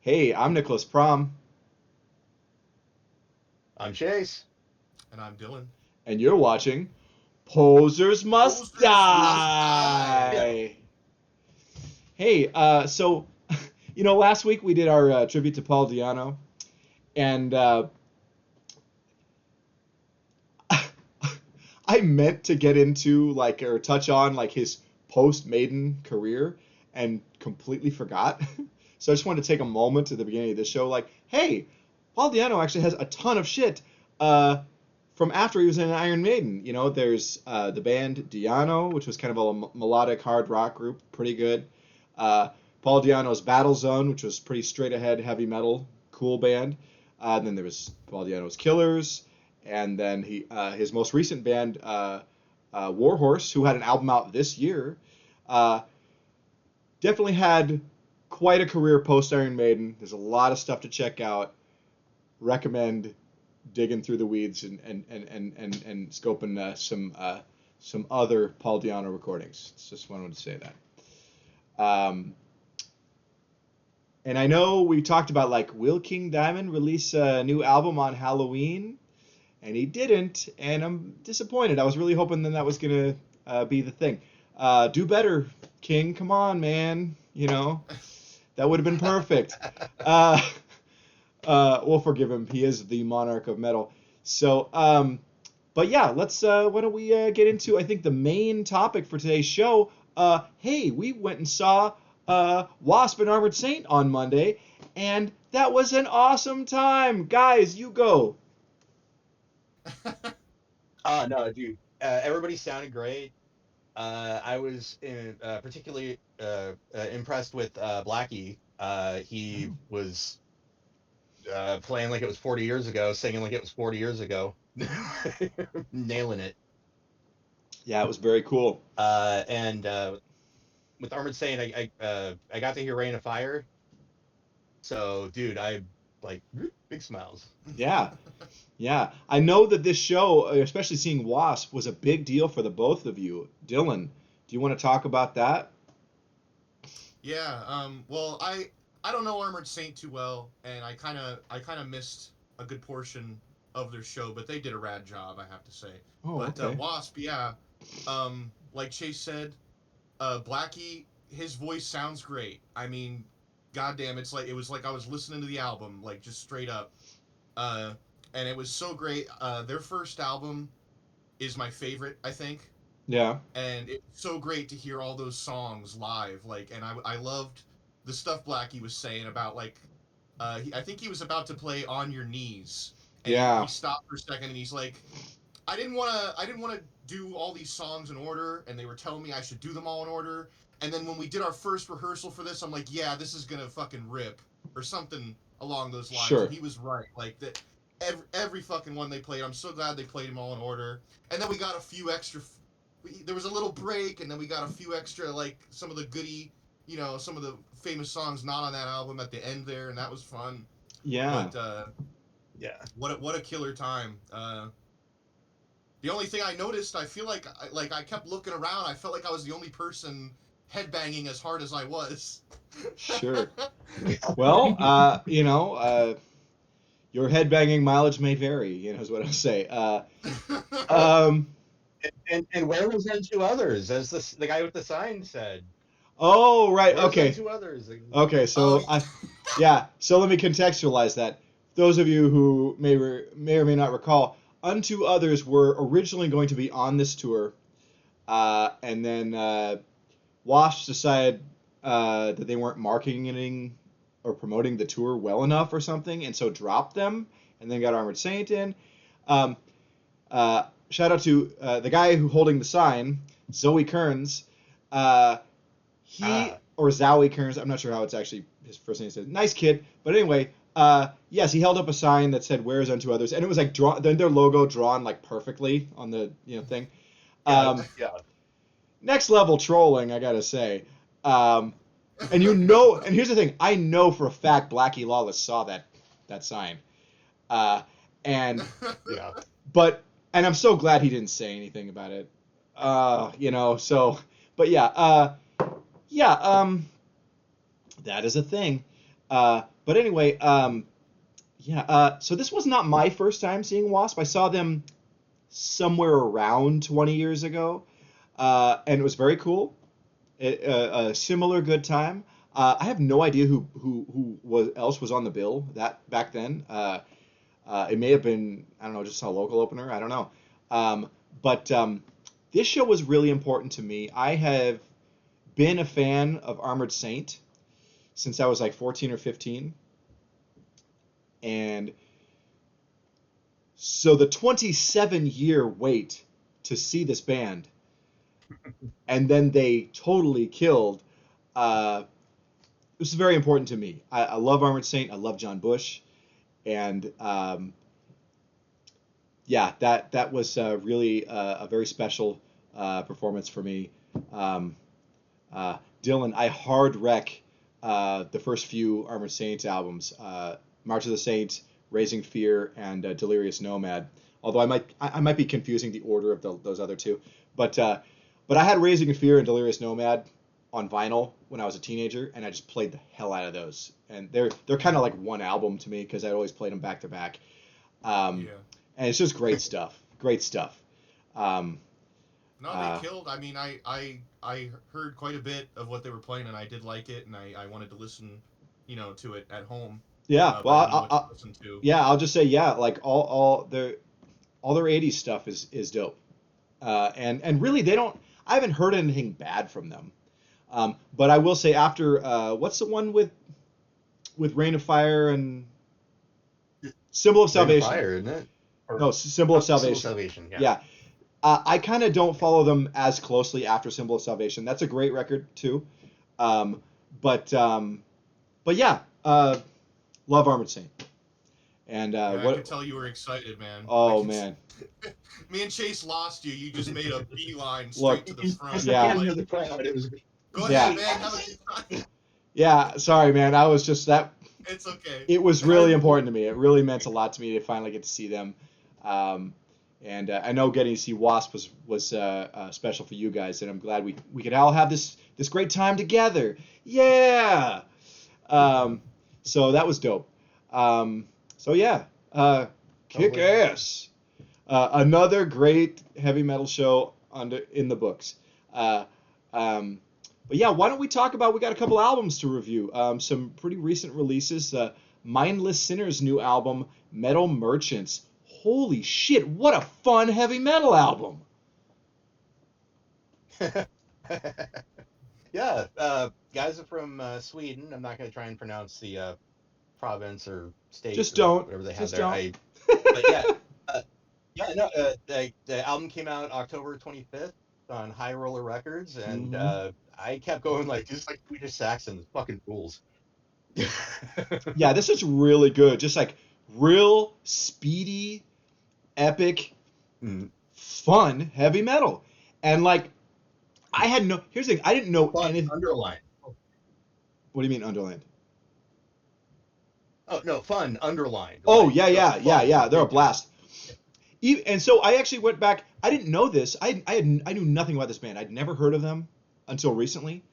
Hey, I'm Nicholas Prom, I'm Chase. And I'm Dylan. and you're watching Posers Must Posters must die. Yeah. Die. Hey, last week we did our tribute to Paul Diano, and I meant to get into or touch on his post-Maiden career and completely forgot. So I just wanted to take a moment at the beginning of this show, hey, Paul Diano actually has a ton of shit uh, from after he was in Iron Maiden. There's the band Diano, which was kind of a melodic hard rock group, pretty good. Uh, Paul Diano's Battle Zone, which was pretty straight ahead heavy metal, cool band. And then there was Paul Diano's Killers, and then his most recent band, Warhorse, who had an album out this year. Uh, Definitely had quite a career post Iron Maiden. There's a lot of stuff to check out. Recommend digging through the weeds and scoping some other Paul Diano recordings. Just wanted to say that. And I know we talked about will King Diamond release a new album on Halloween, and he didn't, and I'm disappointed. I was really hoping that was gonna be the thing. Do better, King. Come on, man. That would have been perfect. Uh, we'll forgive him. He is the monarch of metal. So, but yeah, let's. Why don't we get into? I think the main topic for today's show. Hey, we went and saw Wasp and Armored Saint on Monday, and that was an awesome time, guys. You go. No, dude. Everybody sounded great. I was particularly impressed with Blackie. He was playing like it was 40 years ago, singing like it was 40 years ago, nailing it. Yeah, it was very cool. And with Armored Saint, I got to hear Rain of Fire. So, dude, I like big smiles. Yeah, yeah. I know that this show, especially seeing Wasp, was a big deal for the both of you. Dylan, do you want to talk about that? Yeah. Well, I don't know Armored Saint too well, and I kind of missed a good portion of their show, but they did a rad job, I have to say. Oh, But okay. Wasp, yeah. Like Chase said, Blackie, his voice sounds great. I mean, goddamn, it was like I was listening to the album, like just straight up. Uh, and it was so great. Their first album is my favorite, I think. Yeah. And it's so great to hear all those songs live. And I loved the stuff Blackie was saying about I think he was about to play On Your Knees, and he Yeah. stopped for a second and he's like, I didn't want to do all these songs in order, and they were telling me I should do them all in order. And then when we did our first rehearsal for this, I'm like, yeah, this is gonna fucking rip or something along those lines. And Sure. he was right. Like that, every fucking one they played. I'm so glad they played them all in order. And then we got a few extra. There was a little break, and then we got a few extra, like some of the goody, some of the famous songs not on that album at the end there, and that was fun. Yeah. But Yeah. what a killer time. The only thing I noticed, I feel like I kept looking around. I felt like I was the only person headbanging as hard as I was. Sure. Well, your headbanging mileage may vary. Is what I'll say. Um. And where was then two others? As the guy with the sign said, Oh, right. where's then Okay. two others? Okay. oh, Yeah. So let me contextualize that. Those of you who may or may not recall, Unto Others were originally going to be on this tour, and then Wasp decided that they weren't marketing or promoting the tour well enough or something, and so dropped them, and then got Armored Saint in. Um, Shout out to the guy who holding the sign, Zoe Kearns. Uh, he Ah, or Zowie Kearns, I'm not sure how it's actually his first name said. Nice kid, but anyway, yes, he held up a sign that said "Where's unto others," and it was like then their logo drawn like perfectly on the thing. yeah, Um, yeah. Next level trolling, I gotta say. Um, and and here's the thing, I know for a fact Blackie Lawless saw that sign, uh, and Yeah. but and I'm so glad he didn't say anything about it. So, but yeah, yeah, that is a thing. But anyway, yeah. So this was not my first time seeing Wasp. I saw them somewhere around 20 years ago, and it was very cool. A similar good time. I have no idea who else was on the bill that back then. It may have been, I don't know, just a local opener. I don't know. But this show was really important to me. I have been a fan of Armored Saint since I was like 14 or 15. And so the 27-year wait to see this band, and then they totally killed. This is very important to me. I love Armored Saint. I love John Bush. And yeah, that was really a very special performance for me. Dylan, I hard wreck the first few Armored Saint albums, March of the Saint, Raising Fear, and Delirious Nomad. Although I might be confusing the order of those other two, but I had Raising Fear and Delirious Nomad on vinyl when I was a teenager, and I just played the hell out of those. And they're kind of like one album to me because I always played them back to back. Yeah. And it's just great stuff. Great stuff. No, they killed. I mean, I heard quite a bit of what they were playing, and I did like it, and I wanted to listen, to it at home. Yeah. But I didn't know what to listen to. Yeah, I'll just say like all their 80s stuff is dope. And really I haven't heard anything bad from them. But I will say after what's the one with Rain of Fire and Symbol of Salvation? Rain of Fire, isn't it? No, Symbol of Salvation. Symbol of Salvation, yeah. Yeah. I kind of don't follow them as closely after Symbol of Salvation. That's a great record too. But yeah, love Armored Saint. And Yeah, what? I could tell you were excited, man. Oh man. Me and Chase lost you. You just made a beeline straight to the front. Yeah. The crowd. It was. Go ahead, man. Have a good time. Yeah, sorry, man. I was just that. It's okay. It was really important to me. It really meant a lot to me to finally get to see them. And I know getting to see Wasp was special for you guys, and I'm glad we could all have this great time together. Yeah. So that was dope. So yeah, kick ass. Another great heavy metal show in the books. But yeah, why don't we talk about, we got a couple albums to review. Some pretty recent releases. Mindless Sinner's new album, Metal Merchants. Holy shit, what a fun heavy metal album. Yeah, guys are from Sweden. I'm not going to try and pronounce the province or state. Just or don't. whatever they have Just there. don't. But yeah, the album came out October 25th on High Roller Records, and I kept going just like Swedish Saxon, fucking fools. Yeah, this is really good. Just like real speedy, epic, fun heavy metal. And like, here's the thing, I didn't know anything. Underlined. What do you mean underlined? Oh, no, fun, underlined. Oh, yeah. They're a blast. And so I actually went back. I didn't know this. I knew nothing about this band. I'd never heard of them until recently.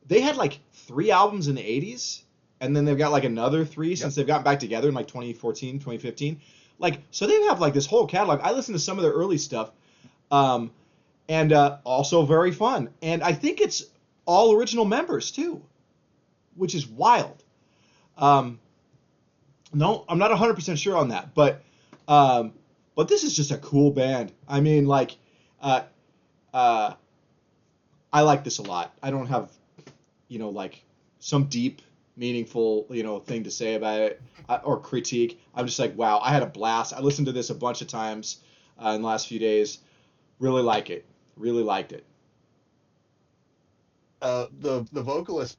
They had like 3 albums in the 80s, and then they've got like another 3 since they've gotten back together in like 2014, 2015. Like, so they have like this whole catalog. I listened to some of their early stuff, and also very fun. And I think it's all original members too, which is wild. No, I'm not 100% sure on that, but this is just a cool band. I mean, like, I like this a lot. I don't have, like some deep, meaningful, thing to say about it or critique. I'm just like, wow, I had a blast. I listened to this a bunch of times in the last few days. Really like it. Really liked it. The vocalist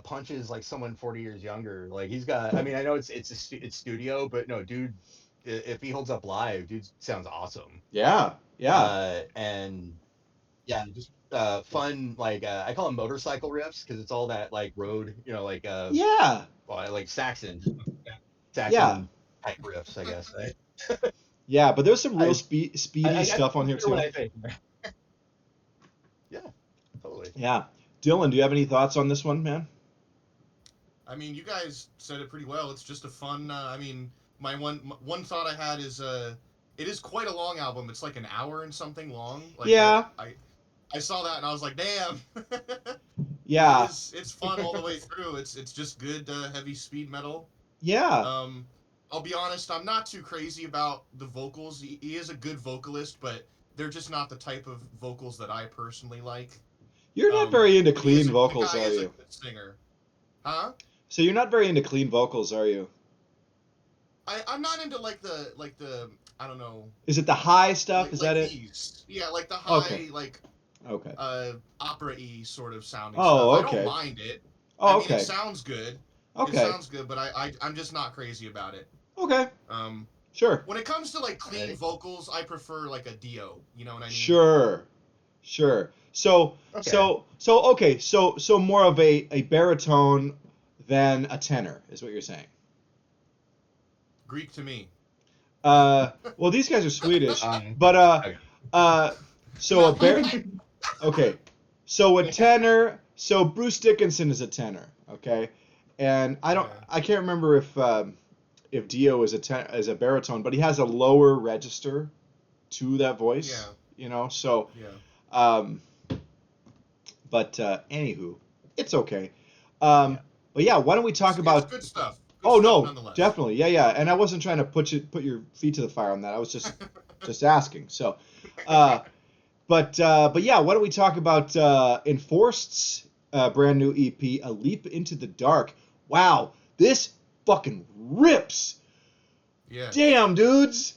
punches like someone 40 years younger. Like he's got. I mean, I know it's studio, but no, dude. If he holds up live, dude sounds awesome. Yeah. And yeah, just fun. Like I call them motorcycle riffs because it's all that like road, like yeah. Well, like Saxon type riffs, I guess. Right? Yeah, but there's some real speedy stuff on here too. Yeah, totally. Yeah, Dylan, do you have any thoughts on this one, man? I mean, you guys said it pretty well. It's just a fun. I mean, my one thought I had is it is quite a long album. It's like an hour and something long. Like Yeah, I saw that and I was like, damn. yeah, It's fun all the way through. It's just good heavy speed metal. yeah. Um, I'll be honest, I'm not too crazy about the vocals. He is a good vocalist, but they're just not the type of vocals that I personally like. You're not very into But he is clean the vocals, guy are is a you? good singer, huh? So you're not very into clean vocals, are you? I'm not into like the I don't know Is it the high stuff? Is like that it? these like the Okay. high like Okay. opera-y sort of sounding stuff. Oh, I don't okay. mind it. I Oh, mean, it okay. sounds good. It Okay. sounds good, but I'm just not crazy about it. Okay. Um, Sure. when it comes to like clean Ready? vocals, I prefer like a Dio. You know what I mean? Sure. Sure. So Okay. okay. So more of a baritone than a tenor is what you're saying. Greek to me. Well, these guys are Swedish, Um, but okay. so a bar. I- Okay, so a tenor. So Bruce Dickinson is a tenor. Okay, and Yeah. I can't remember if Dio is is a baritone, but he has a lower register to that voice. Yeah. You know, so Yeah. um, but anywho, it's okay. Um, Yeah. but yeah, why don't we talk It's about? good stuff. Good Oh stuff no, nonetheless. definitely, yeah, yeah. And I wasn't trying to put your feet to the fire on that. I was just asking. So, but yeah, why don't we talk about Enforced's brand new EP, A Leap into the Dark? Wow, this fucking rips. Yeah. Damn, dudes.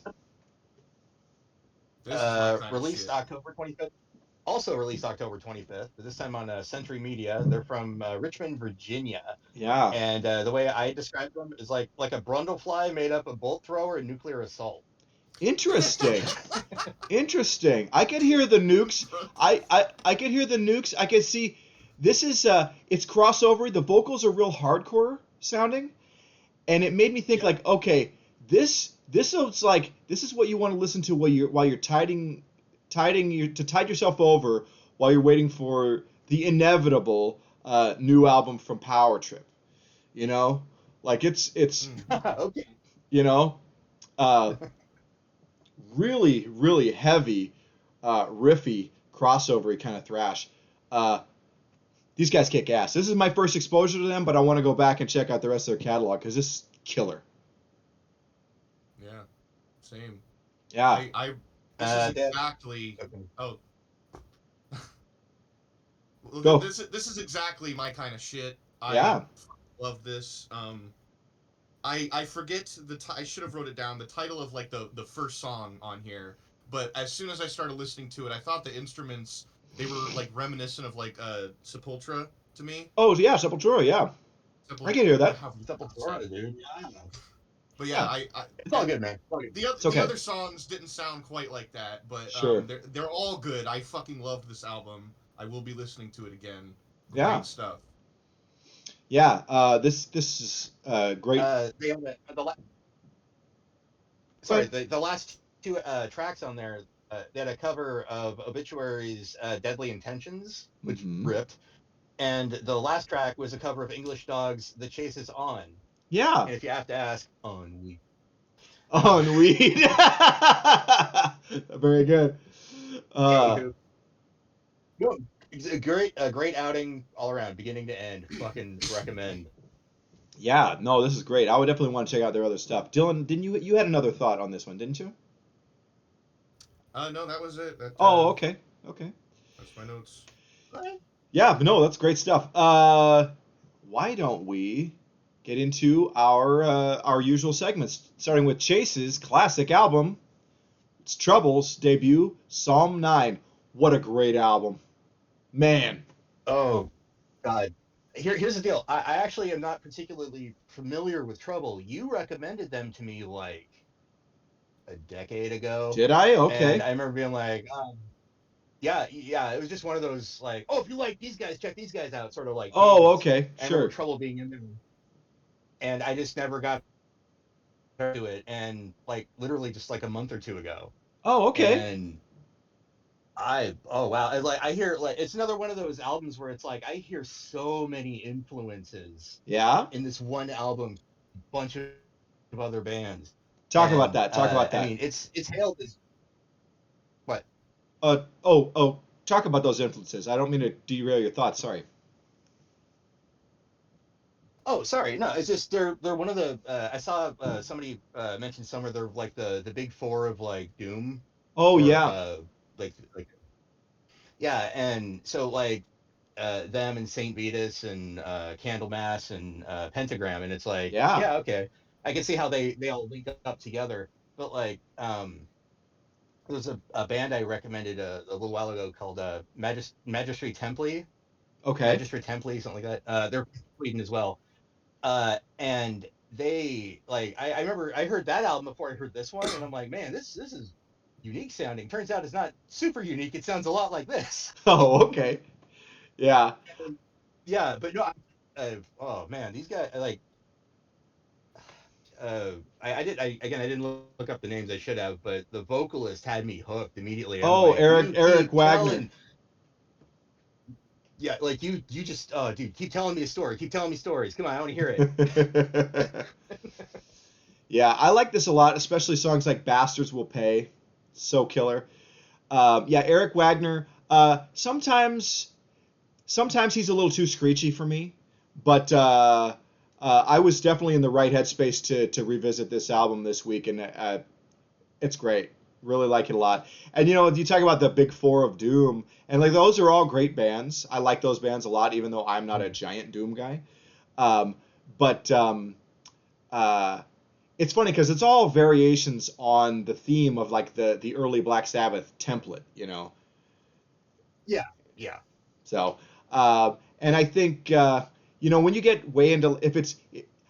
This is my kind of Released shit. October 25th. Also released October 25th, but this time on Century Media. They're from Richmond, Virginia. Yeah. And the way I describe them is like a brundlefly made up of bolt thrower and nuclear assault. Interesting. Interesting. I could hear the nukes. I could hear the nukes. I could see this is it's crossover. The vocals are real hardcore sounding, and it made me think Yeah. like, okay, this is like this is what you want to listen to while you're tiding to tide yourself over while you're waiting for the inevitable new album from Power Trip. You know, like it's Okay. you know, uh, really heavy, riffy, crossovery kind of thrash. These guys kick ass. This is my first exposure to them, but I want to go back and check out the rest of their catalog because this is killer. Yeah. Same. Yeah. I this is That- exactly. okay. Oh. Well, Go. This is exactly my kind of shit. I Yeah. love this. I forget I should have wrote it down. The title of like the first song on here. But as soon as I started listening to it, I thought the instruments they were like reminiscent of like Sepultura to me. Oh yeah, Sepultura. Yeah. I can hear that. Sepultura, dude. Yeah. But yeah, It's all good, man. It's all good. the okay. other songs didn't sound quite like that, but Sure. they're all good. I fucking loved this album. I will be listening to it again. Great Yeah. stuff. Yeah. This is great. They have the last two tracks on there. They had a cover of Obituary's "Deadly Intentions," which Mhm. ripped, and the last track was a cover of English Dog's "The Chase Is On." Yeah. And if you have to ask, on weed. On weed. Very good. No, it's a great outing all around, beginning to end. Fucking recommend. Yeah, no, this is great. I would definitely want to check out their other stuff. Dylan, didn't you had another thought on this one, didn't you? No, that was it. That, Oh, okay. Okay. That's my notes. Yeah, but no, that's great stuff. Why don't we get into our usual segments, starting with Chase's classic album. It's Trouble's debut, Psalm 9. What a great album. Man. Oh, God. Here's the deal. I actually am not particularly familiar with Trouble. You recommended them to me like a decade ago. Did I? Okay. And I remember being like, yeah, it was just one of those like, oh, if you like these guys, check these guys out, sort of like. Oh, games. okay. I Sure. remember Trouble being in there. And I just never got to it. And like literally just like a month or two ago. Oh, okay. And Oh wow, I hear like it's another one of those albums where it's like I hear so many influences Yeah? in this one album, bunch of other bands, Talk about and that. Talk about I that. mean it's hailed as what? Oh, talk about those influences. I don't mean to derail your thoughts. Sorry. Oh, sorry, no, it's just they're one of the I saw somebody mention some of their like the big four of like Doom Oh, or yeah. like yeah, and so like them and Saint Vitus and Candlemass and Pentagram, and it's like, Yeah. yeah, okay, I can see how they all link up together. But like, there was a band I recommended a little while ago called Magistry Templi, Okay. Magistry Templi, something like that. They're from Sweden as well, and they like I remember I heard that album before I heard this one, and I'm like, man, this is unique sounding. Turns out it's not super unique. It sounds a lot like this. Oh, okay. Yeah. Yeah, but no, oh man, these guys like I didn't look up the names. I should have, but the vocalist had me hooked immediately. I'm Oh, like, Eric you Eric keep Wagner. telling, yeah, like you just dude, keep telling me a story. Keep telling me stories. Come on, I want to hear it. Yeah, I like this a lot, especially songs like "Bastards Will Pay." So killer. Yeah, Eric Wagner. Sometimes he's a little too screechy for me, but I was definitely in the right headspace to revisit this album this week, and it's great. Really like it a lot. And you talk about the big four of Doom, and like those are all great bands. I like those bands a lot, even though I'm not a giant Doom guy. Um, but uh, it's funny because it's all variations on the theme of like the early Black Sabbath template. Yeah, yeah, So, and I think when you get way into if it's,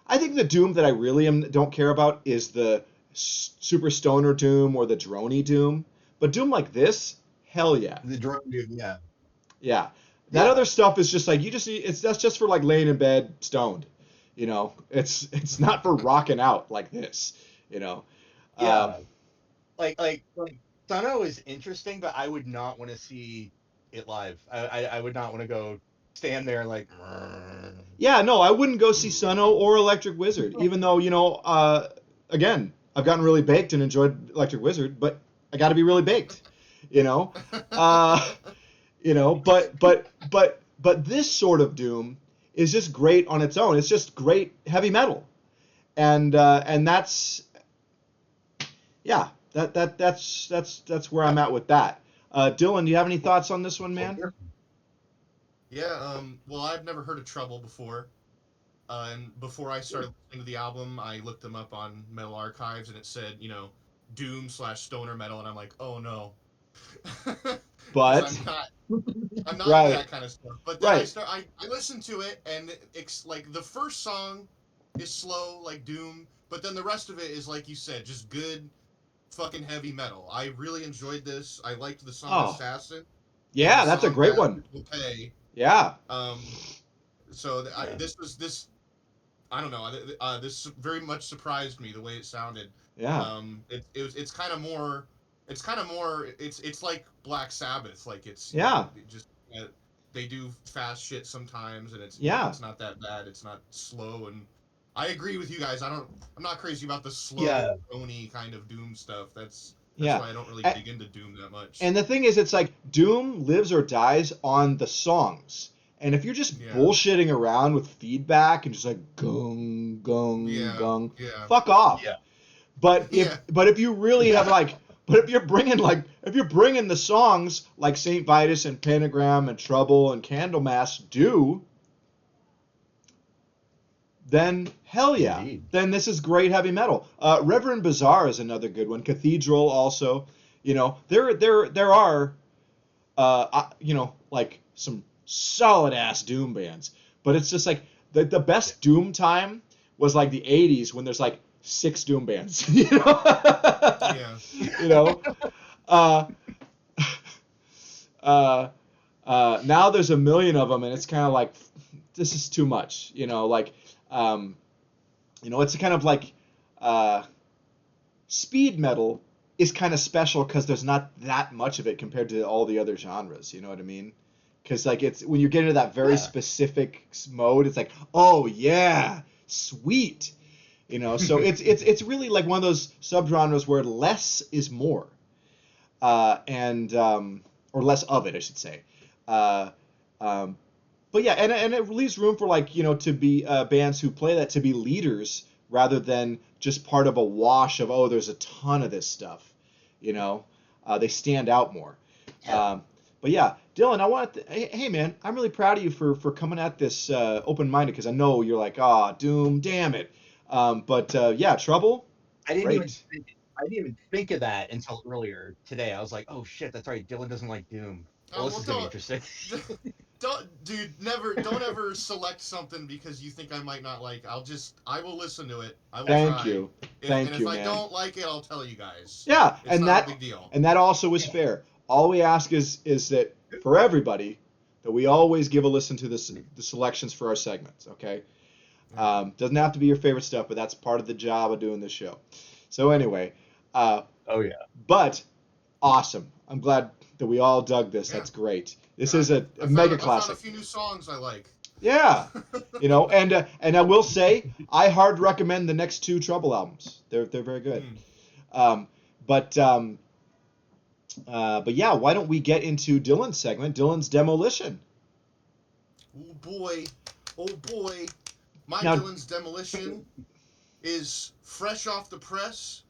I think the Doom that I really don't care about is the super stoner Doom or the droney Doom. But Doom like this, hell yeah, the drone dude. Yeah, yeah. That yeah, other stuff is just like you just need. That's just for like laying in bed stoned. It's not for rocking out like this. You know. Um, yeah. Like Sono is interesting, but I would not want to see it live. I would not want to go stand there like. Yeah, no, I wouldn't go see Sunno or Electric Wizard, even though, again, I've gotten really baked and enjoyed Electric Wizard, but I got to be really baked, you know. Uh, but this sort of Doom is just great on its own. It's just great heavy metal, and that's yeah, that's where I'm at with that. Dylan, do you have any thoughts on this one, man? Yeah, well, I've never heard of Trouble before. And before I started listening to the album, I looked them up on Metal Archives, and it said, Doom/stoner metal, and I'm like, oh no, because But I'm not into right, that kind of stuff. But then right, I listened to it, and it's like the first song is slow like Doom, but then the rest of it is like you said, just good fucking heavy metal. I really enjoyed this. I liked the song oh Assassin and the yeah, that's a song great one. Bastards Will Pay. Yeah. So Yeah. this I don't know. This very much surprised me the way it sounded. Yeah. It's kind of more. It's like Black Sabbath. Like it's Yeah. it just they do fast shit sometimes, and it's Yeah. it's not that bad. It's not slow, and I agree with you guys. I'm not crazy about the slow, Yeah, drony kind of Doom stuff. That's Yeah. why I don't really A- dig into Doom that much. And the thing is, it's like Doom lives or dies on the songs. And if you're just Yeah. bullshitting around with feedback and just like gung gung Yeah. gung, Yeah. fuck off. yeah, But if Yeah. but if you really have yeah. like, but if you're bringing the songs like Saint Vitus and Pentagram and Trouble and Candlemass do, then hell yeah. Indeed. Then this is great heavy metal. Reverend Bazaar is another good one. Cathedral also. There are like some solid ass doom bands, but it's just like the best doom time was like the 80s when there's like six doom bands. Yeah. You know. Uh, uh, Now there's a million of them, and it's kind of like this is too much. Um, it's kind of like speed metal is kind of special because there's not that much of it compared to all the other genres. You know what I mean? Because like it's when you get into that very specific mode, it's like, oh yeah, sweet. You know, so it's really like one of those subgenres where less is more, or less of it, I should say. But yeah, and it leaves room for like to be bands who play that to be leaders rather than just part of a wash of there's a ton of this stuff. They stand out more. Yeah. But yeah, Dylan, I want to hey man, I'm really proud of you for coming at this open-minded because I know you're like Doom, damn it. But yeah, Trouble. I didn't Great. even think of that until earlier today. I was like, oh shit, that's right. Dylan doesn't like Doom. Well, this is gonna be interesting. Don't ever select something because you think I might not like. I will listen to it. I will Thank try. you. And Thank if you, I man. don't like it, I'll tell you guys. Yeah, It's not a big deal. And that also is fair. All we ask is that for everybody that we always give a listen to the selections for our segments. Okay. Doesn't have to be your favorite stuff, but that's part of the job of doing this show. So anyway. Oh yeah. But awesome. I'm glad that we all dug this. Yeah. That's great. This is a mega classic. I found a few new songs I like. Yeah, and I will say I hard recommend the next two Trouble albums. They're very good. But yeah, why don't we get into Dylan's segment, Dylan's Demolition? Oh boy, Dylan's Demolition is fresh off the press.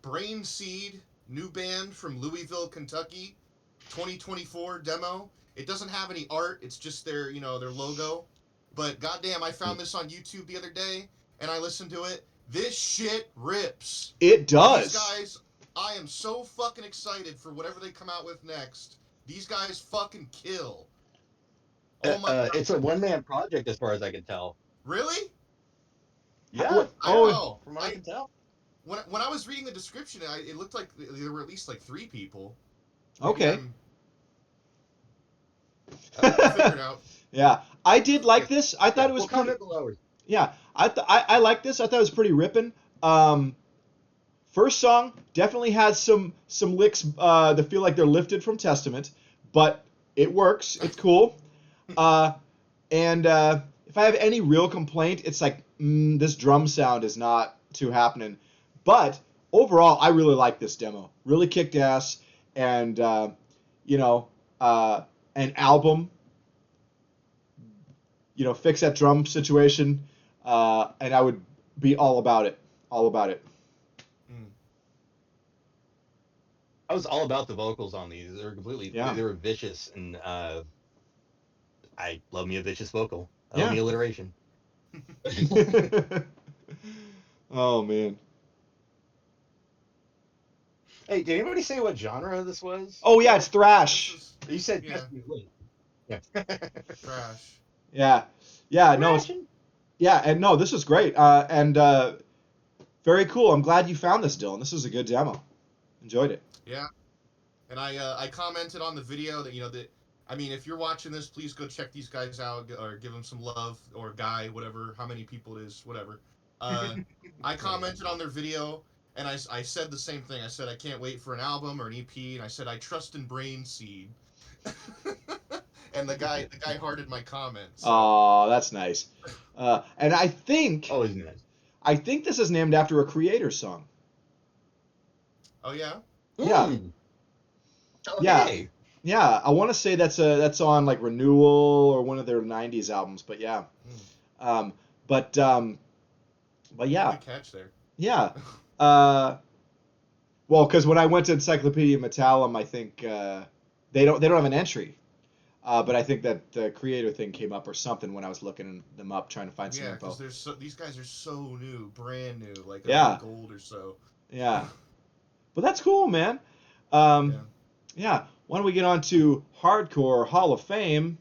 Brain Seed, new band from Louisville, Kentucky, 2024 demo. It doesn't have any art. It's just their logo. But goddamn, I found this on YouTube the other day, and I listened to it. This shit rips. It does. These guys, I am so fucking excited for whatever they come out with next. These guys fucking kill. Oh my God. It's a one-man project as far as I can tell. Really? Yeah. I don't know. From what I can tell. When I was reading the description, it looked like there were at least like 3 people. Okay. I'll figure it out. Yeah, I did like this. I thought it was comment below. Yeah, I like this. I thought it was pretty ripping. First song definitely has some licks that feel like they're lifted from Testament, but it works. It's cool. And if I have any real complaint, it's like this drum sound is not too happening. But overall, I really like this demo. Really kicked ass, and an album. Fix that drum situation, and I would be all about it. All about it. I was all about the vocals on these. They were they were vicious, and I love me a vicious vocal. I love me alliteration. Oh, man. Hey, did anybody say what genre this was? Oh, yeah, it's thrash. You said yeah. Thrash. Yeah, no, no, this is great, and very cool. I'm glad you found this, Dylan. This is a good demo. Enjoyed it. Yeah, and I commented on the video that if you're watching this, please go check these guys out or give them some love, or guy, whatever, how many people it is, whatever. I commented on their video, and I said the same thing. I said I can't wait for an album or an EP, and I said I trust in Brain Seed. And the guy hearted my comments. So. Oh, that's nice. And I think. Oh, isn't it? I think this is named after a Creator song. Oh yeah. Yeah. Okay. Yeah. I want to say that's on like Renewal or one of their '90s albums, but yeah. But yeah. Good catch there. Yeah. Well, because when I went to Encyclopedia Metallum, I think they don't have an entry. But I think that the Creator thing came up or something when I was looking them up, trying to find some info. Yeah, because these guys are so new, brand new, like a week old or so. Yeah, but that's cool, man. Yeah. Why don't we get on to Hardcore Hall of Fame?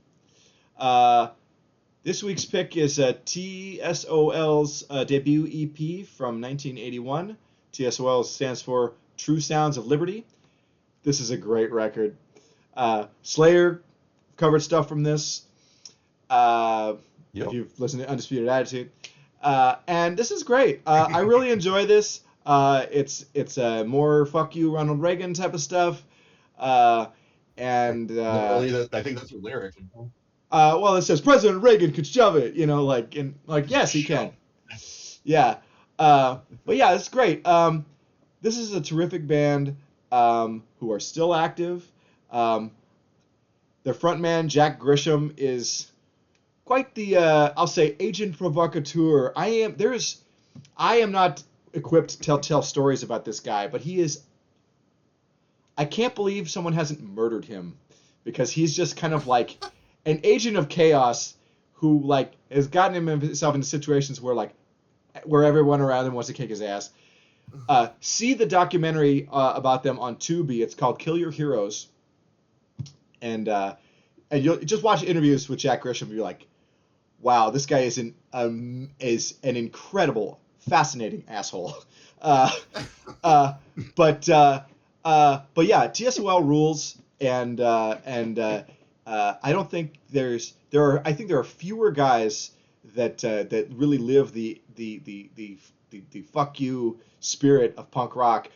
This week's pick is TSOL's debut EP from 1981. TSOL stands for True Sounds of Liberty. This is a great record. Slayer covered stuff from this. If you've listened to Undisputed Attitude. And this is great. I really enjoy this. It's more fuck you Ronald Reagan type of stuff. And Literally, I think that's your lyric. well, it says President Reagan could shove it, like yes, he can. Yeah. But yeah, it's great. This is a terrific band who are still active. Their frontman, Jack Grisham, is quite the, I'll say, agent provocateur. I am not equipped to tell stories about this guy, but he is, I can't believe someone hasn't murdered him, because he's just kind of like an agent of chaos who, like, has gotten himself into situations where everyone around him wants to kick his ass. See the documentary about them on Tubi. It's called Kill Your Heroes. And you'll just watch interviews with Jack Grisham and you're like, wow, this guy is an incredible, fascinating asshole. But yeah, TSOL rules, and I don't think there are fewer guys that really live the fuck you spirit of punk rock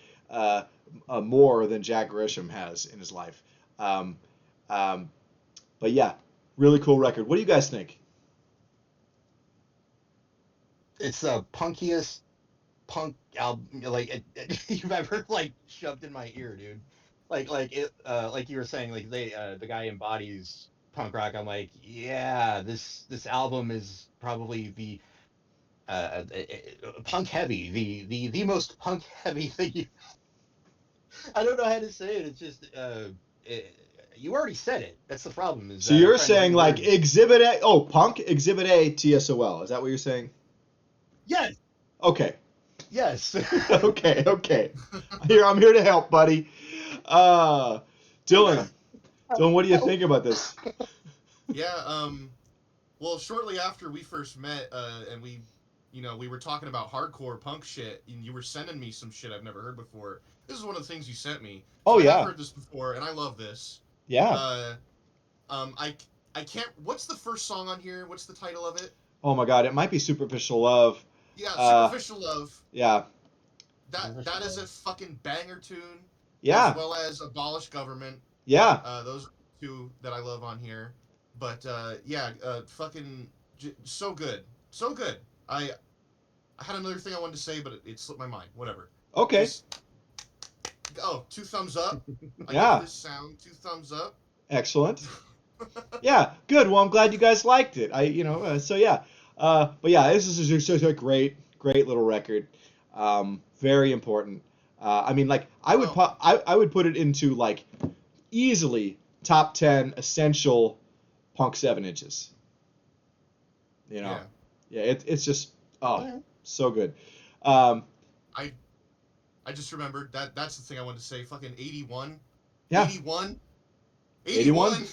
more than Jack Grisham has in his life. But yeah, really cool record. What do you guys think? It's the punkiest punk album you've ever like shoved in my ear, dude. Like you were saying, like the guy embodies punk rock. I'm like, yeah, this album is probably the punk heavy, the most punk heavy thing you. I don't know how to say it. It's just you already said it. That's the problem. Is So that I'm you're trying to saying like reword it. Exhibit A? Oh, Punk Exhibit A TSOL. Is that what you're saying? Yes, Okay. yes. Okay. I'm here to help, buddy. Dylan, what do you think about this? Yeah, well, shortly after we first met, and we were talking about hardcore punk shit, and you were sending me some shit I've never heard before. This is one of the things you sent me. Oh So I have yeah, heard this before, and I love this. yeah. Uh, I can't. What's the first song on here? What's the title of it? Oh my God, it might be Superficial Love. Yeah, Uh, Superficial Love. yeah, That is a fucking banger tune, as yeah, well as Abolish Government. yeah. Those are two that I love on here. But yeah, fucking so good, so good. I had another thing I wanted to say, but it slipped my mind. Whatever. Okay, Just two thumbs up. I give yeah. this sound 2 thumbs up. Excellent. Yeah, good. Well, I'm glad you guys liked it. So yeah. But yeah, this is just a great little record. Very important. I mean, like, Oh I would put it into, like, easily top 10 essential punk 7 inches. You know, yeah, yeah, it's just, oh, Okay. so good. Um, I I just remembered that's the thing I wanted to say. Fucking 81, yeah, 81, 81. 81.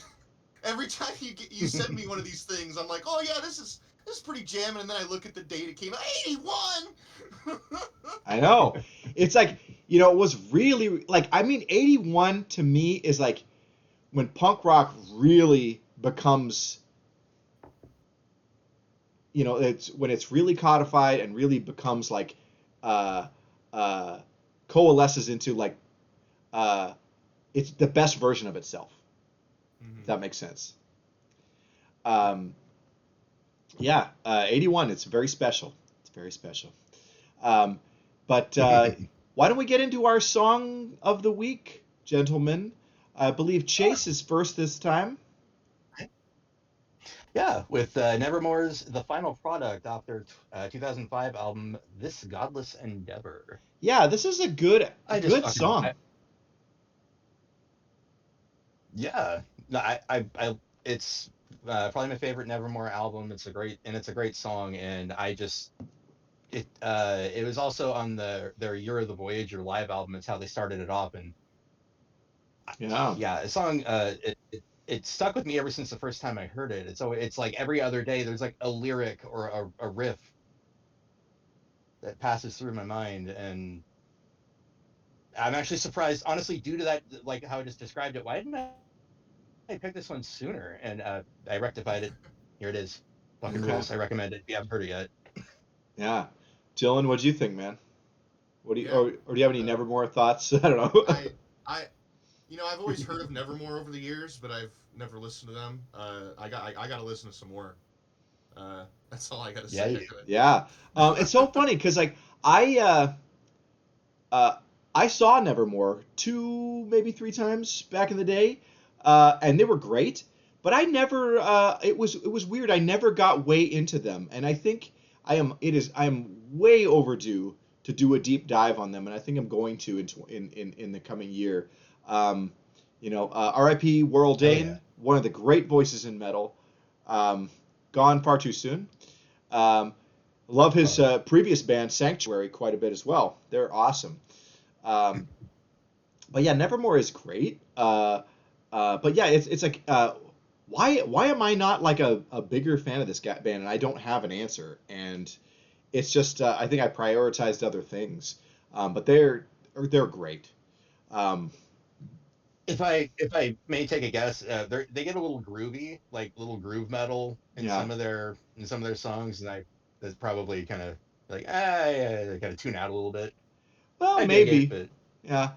Every time you send me one of these things, I'm like, oh yeah, this is pretty jamming, and then I look at the date it came out, 81. I know. It's like, it was really, like, I mean, 81 to me is like when punk rock really becomes, it's when it's really codified and really becomes like, uh, uh, coalesces into, like, it's the best version of itself. If that makes sense. Um, yeah, 81. It's very special. It's very special. Um, but why don't we get into our song of the week, gentlemen? I believe Chase is first this time. Yeah, with Nevermore's The Final Product off their 2005 album, This Godless Endeavor. Yeah, this is a I just good fucking, song. yeah. No, it's probably my favorite Nevermore album. It's a great song, and it was also on their Year of the Voyager live album. It's how they started it off, and Yeah. yeah, a song it stuck with me ever since the first time I heard it. It's like every other day there's like a lyric or a riff that passes through my mind, and I'm actually surprised, honestly, due to that, like how I just described it. Why didn't I pick this one sooner? And I rectified it. Here it is. Fucking Okay. rules. I recommend it if you haven't heard it yet. Yeah. Dylan, what'd you think, man? What do you Yeah. or do you have any Uh, Nevermore thoughts? I don't know. I, I've always heard of Nevermore over the years, but I've never listened to them. I gotta listen to some more. That's all I gotta Yeah, say. you do. Yeah. It's so funny because like I uh, I saw Nevermore two, maybe three times back in the day, and they were great. But I never. It was weird. I never got way into them, and I think I am way overdue to do a deep dive on them, and I think I'm going to in the coming year. Um, R.I.P. Worrell Hell yeah. Dane, one of the great voices in metal, um, gone far too soon. Um, love his previous band Sanctuary quite a bit as well. They're awesome. Um, but yeah, Nevermore is great. But yeah, it's like why am I not like a bigger fan of this band? And I don't have an answer. And it's just I think I prioritized other things. But they're great. Um, If I may take a guess, they get a little groovy, like little groove metal yeah. in some of their songs, and that's probably kind of like I kind of tune out a little bit. Well, I dig it, maybe. but Yeah.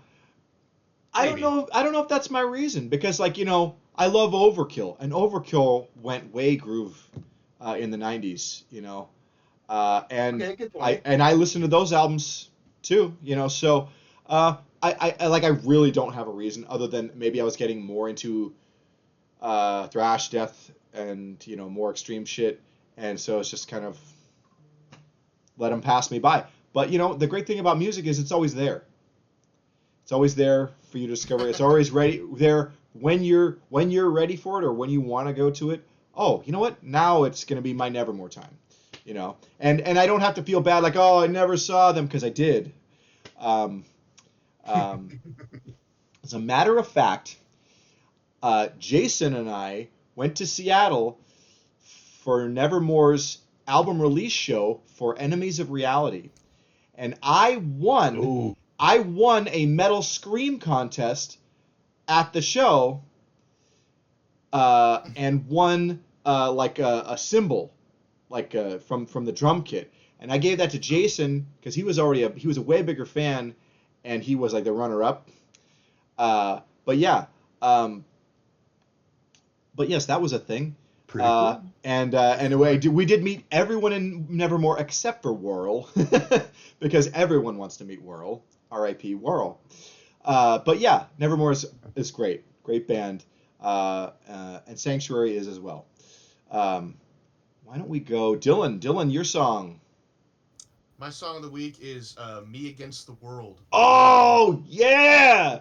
I don't maybe. know. I don't know if that's my reason because, like, I love Overkill, and Overkill went way groove in the '90s. And Okay, good I point. and I listen to those albums too. So I really don't have a reason other than maybe I was getting more into thrash, death, and more extreme shit, and so it's just kind of let them pass me by. But the great thing about music is it's always there. It's always there for you to discover. It's always ready there when you're ready for it or when you want to go to it. Oh, you know what? Now it's gonna be my Nevermore time. And I don't have to feel bad like, oh, I never saw them because I did. Um, um, as a matter of fact, Jason and I went to Seattle for Nevermore's album release show for Enemies of Reality, and I won. Ooh, I won a metal scream contest at the show, and won like a cymbal, like from the drum kit, and I gave that to Jason because he was a way bigger fan, and he was like the runner up. But yeah, um, but yes, that was a thing. pretty cool. And anyway, we did meet everyone in Nevermore except for Whirl, because everyone wants to meet Whirl. R.I.P. Whirl. But yeah, Nevermore is great. Great band. And Sanctuary is as well. Why don't we go, Dylan? Dylan, your song. My song of the week is "Me Against the World" by Lizzie Oh yeah,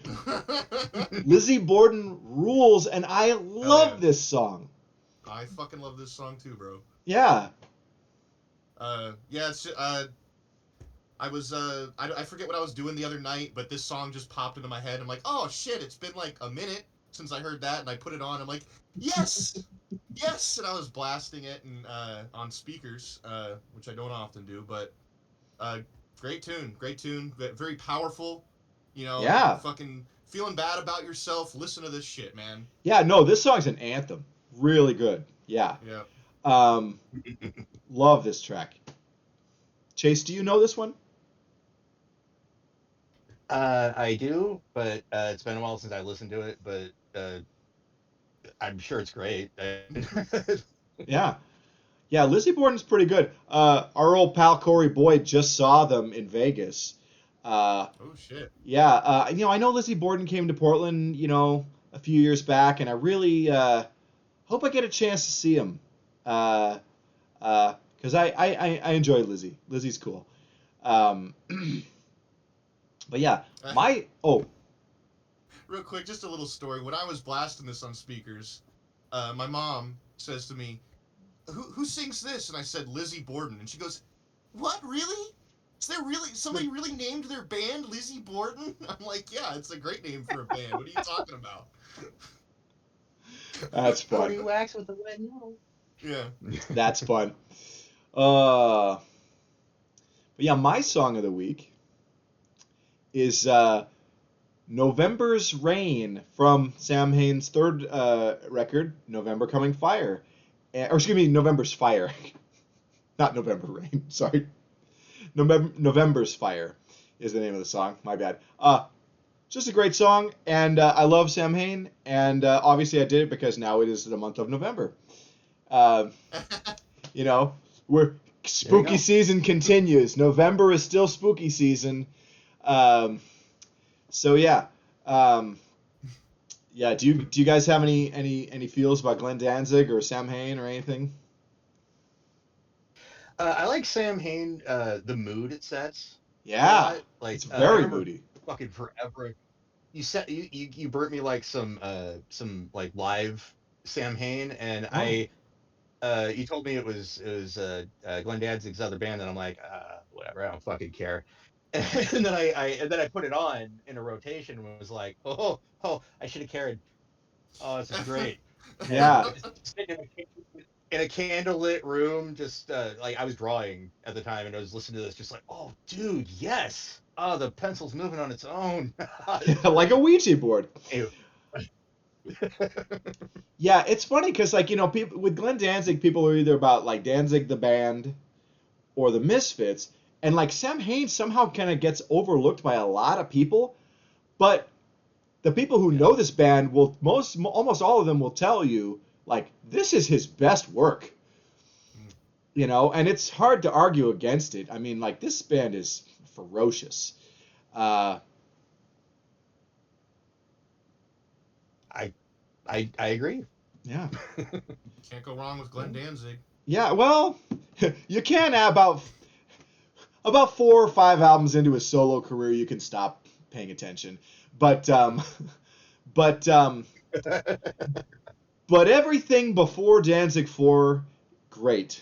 Borden. Lizzie Borden rules, and I Hell yeah! love this song. I fucking love this song too, bro. Yeah, Yeah, it's I forget what I was doing the other night, but this song just popped into my head. I'm like, oh shit, it's been like a minute since I heard that, and I put it on. I'm like, yes, yes, and I was blasting it and on speakers, which I don't often do, but uh, great tune, very powerful. yeah, Fucking feeling bad about yourself. Listen to this shit, man. yeah. No, this song's an anthem. Really good. Yeah. Yeah. Um, love this track. Chase, do you know this one? I do, but it's been a while since I listened to it. But I'm sure it's great. Yeah. Yeah, Lizzie Borden's pretty good. Our old pal Corey Boyd just saw them in Vegas. Uh, Oh shit. yeah, I know Lizzie Borden came to Portland, a few years back, and I really hope I get a chance to see him. Uh, because I enjoy Lizzie. Lizzie's cool. Um, but yeah, Real quick, just a little story. When I was blasting this on speakers, my mom says to me, "Who sings this?" And I said, "Lizzie Borden." And she goes, "What? Really? Is there really somebody really named their band Lizzie Borden?" I'm like, "Yeah, it's a great name for a band. What are you talking about?" that's fun. Cody Wax with the wet noodle. Yeah. That's fun. But yeah, my song of the week is November's Rain from Sam Hain's third record, November Coming Fire. Or excuse me, November's Fire. Not November Rain, sorry. November's Fire. is the name of the song. My bad. Just a great song, and I love Sam Hain, and obviously I did it because now it is the month of November. You know, we're spooky season continues. November is still spooky season. So yeah. Yeah, do you guys have any feels about Glenn Danzig or Sam Hain or anything? I like Sam Hain, the mood it sets a Yeah, lot. Like it's I very remember moody. fucking forever. You burnt me like some like live Sam Hain, and Oh. you told me it was Glenn Danzig's other band, and I'm like, whatever, I don't fucking care. And then I put it on in a rotation and was like, I should have cared. Oh, this is great. And Yeah. sitting in a candlelit room, just like I was drawing at the time, and I was listening to this, just like, oh, dude, yes. Oh, the pencil's moving on its own. This is Like a great. Ouija board. Ew. Yeah, it's funny because like people with Glenn Danzig, people are either about like Danzig the band or the Misfits, and like Sam Hain somehow kind of gets overlooked by a lot of people, but the people who Yeah. know this band will almost all of them will tell you like this is his best work. And it's hard to argue against it. I mean, like this band is ferocious. Uh, I agree. yeah, Can't go wrong with Glenn Danzig. yeah. Well, you can about 4 or 5 albums into his solo career, you can stop paying attention. But but but everything before Danzig 4, great.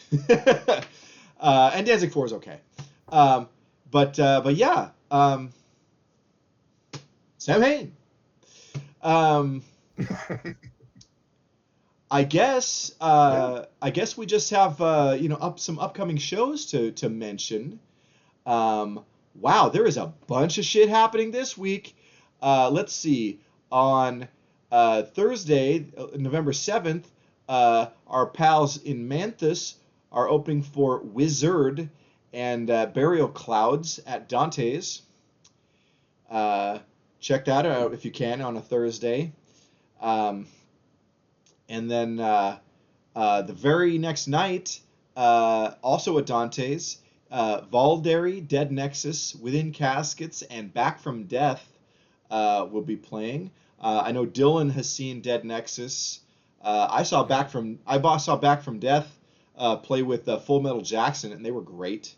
And Danzig 4 is okay. But yeah, Sam Hain. Um, I guess we just have some upcoming shows to mention. Wow, there is a bunch of shit happening this week. Let's see. On Thursday, November 7th, our pals in Manthus are opening for Wizard and Burial Clouds at Dante's. Check that out if you can on a Thursday. And then the very next night, also at Dante's, Valderi, Dead Nexus, Within Caskets, and Back from Death will be playing. I know Dylan has seen Dead Nexus. I saw Back from Death play with Full Metal Jackson, and they were great.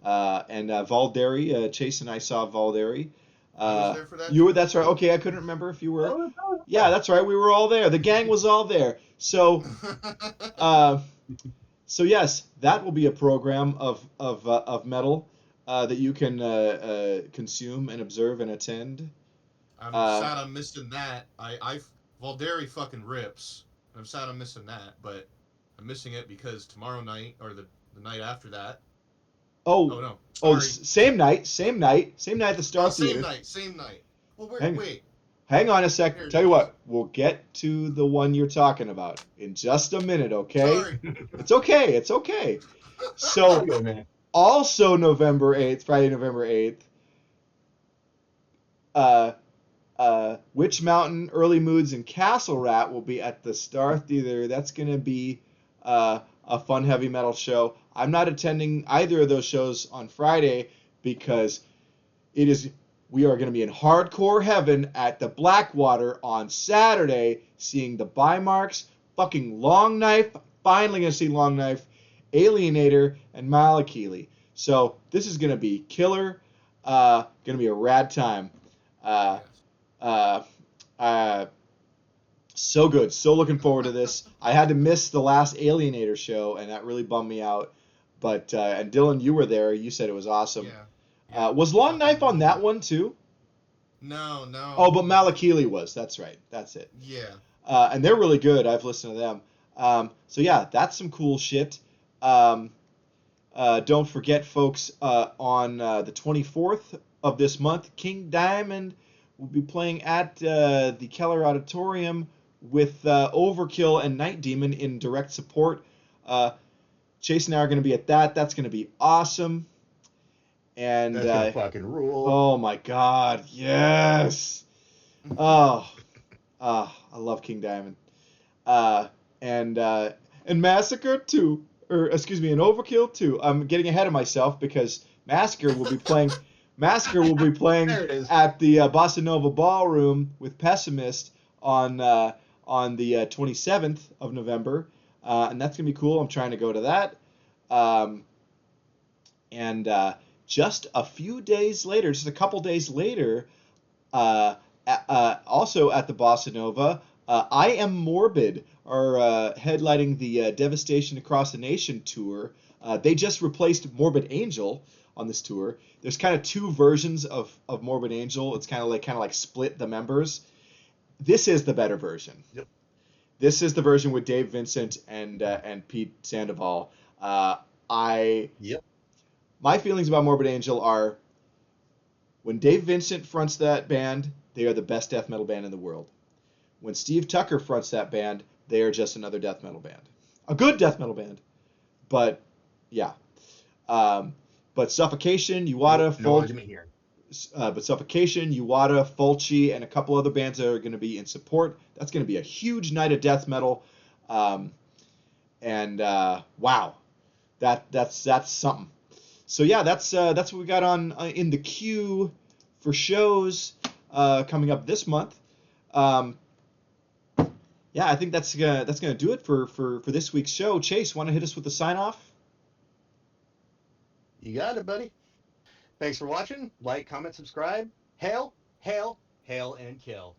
And Valderi, Chase and I saw Valderi. I was there for that. You were. That's right. Okay, I couldn't remember if you were. Yeah, that's right. We were all there. The gang was all there. So, so yes, that will be a program of metal that you can consume and observe and attend. I'm sad I'm missing that. Valderi fucking rips. I'm sad I'm missing that, but I'm missing it because tomorrow night or the night after that. Oh no! Oh, Sorry. same night at the Star Theater. Same night. Well, wait. Hang on a sec. Here it Tell you is. what, we'll get to the one you're talking about in just a minute, okay? Sorry. It's okay. It's okay. So, Good, man. also Friday, November 8th, Witch Mountain, Early Moods, and Castle Rat will be at the Star Theater. That's going to be a fun heavy metal show. I'm not attending either of those shows on Friday because we are going to be in hardcore heaven at the Blackwater on Saturday, seeing the Bymarks, fucking Long Knife, finally going to see Long Knife, Alienator, and Malakili. So this is going to be killer, going to be a rad time. So good. So looking forward to this. I had to miss the last Alienator show, and that really bummed me out. But and Dylan, you were there. You said it was awesome. Yeah. Was Long Knife on that one too? No. Oh, but Malakili was. That's right. That's it. Yeah. And they're really good. I've listened to them. So yeah, that's some cool shit. Don't forget, folks, on the 24th of this month, King Diamond will be playing at the Keller Auditorium with Overkill and Night Demon in direct support. Chase and I are going to be at that. That's going to be awesome. And That's gonna fucking rule. oh my God, yes. Oh, I love King Diamond. And Massacre 2, or excuse me, and Overkill 2. I'm getting ahead of myself because Massacre will be playing. Massacre will be playing There it is. at the Bossa Nova Ballroom with Pessimist on the 27th of November, and that's gonna be cool. I'm trying to go to that. And just a few days later, just a couple days later, also at the Bossa Nova, I Am Morbid are headlining the Devastation Across the Nation tour. They just replaced Morbid Angel on this tour. There's kind of two versions of Morbid Angel. It's kind of like split the members. This is the better version. Yep. This is the version with Dave Vincent and Pete Sandoval. Yep. My feelings about Morbid Angel are, when Dave Vincent fronts that band, they are the best death metal band in the world. When Steve Tucker fronts that band, they are just another death metal band. A good death metal band, but yeah. But Suffocation, Uwada, No argument here. Suffocation, Uwada, Fulci, and a couple other bands that are going to be in support. That's going to be a huge night of death metal. Wow, that's something. So yeah, that's what we got on in the queue for shows coming up this month. Yeah, I think that's gonna do it for this week's show. Chase, want to hit us with the sign off? You got it, buddy. Thanks for watching. Like, comment, subscribe. Hail, hail, hail, and kill.